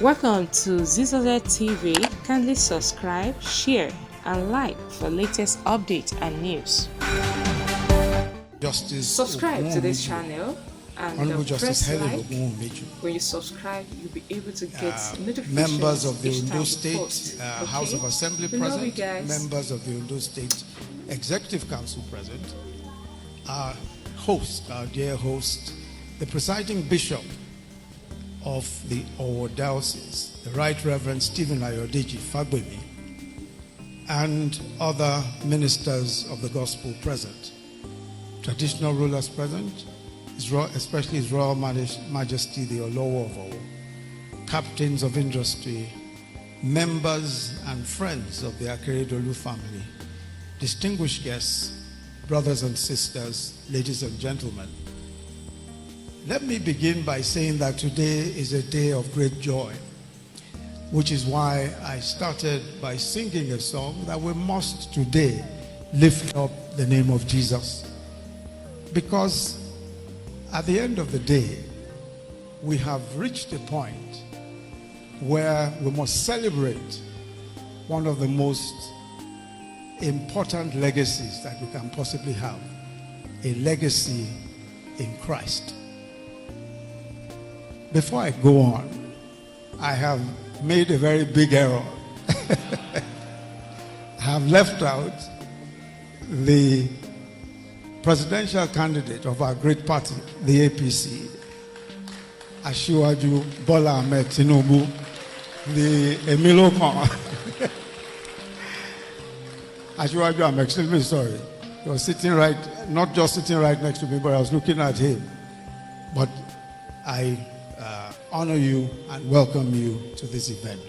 Welcome to Zisodel TV. Kindly subscribe, share, and like for latest updates and news. Subscribe to this channel and press like. When you subscribe, you'll be able to get notifications. Members of the Ondo State State House of Assembly present, members of the Ondo State Executive Council present, our host, our dear host, the presiding bishop of the Owo Diocese, the Right Reverend Stephen Ayodeji Fagbemi, and other ministers of the gospel present, traditional rulers present, especially His Royal Majesty the Olowo of Owo, captains of industry, members and friends of the Akeredolu family, distinguished guests, brothers and sisters, ladies and gentlemen. Let me begin by saying that today is a day of great joy, which is why I started by singing a song that we must today lift up the name of Jesus. Because at the end of the day, we have reached a point where we must celebrate one of the most important legacies that we can possibly have, a legacy in Christ. Before I go on, I have made a very big error. I have left out the presidential candidate of our great party, the APC, Asiwaju Tinubu, the Emilo Khan. Asiwaju, I'm extremely sorry. He was sitting right, not just sitting right next to me, but I was looking at him. But I honor you and welcome you to this event.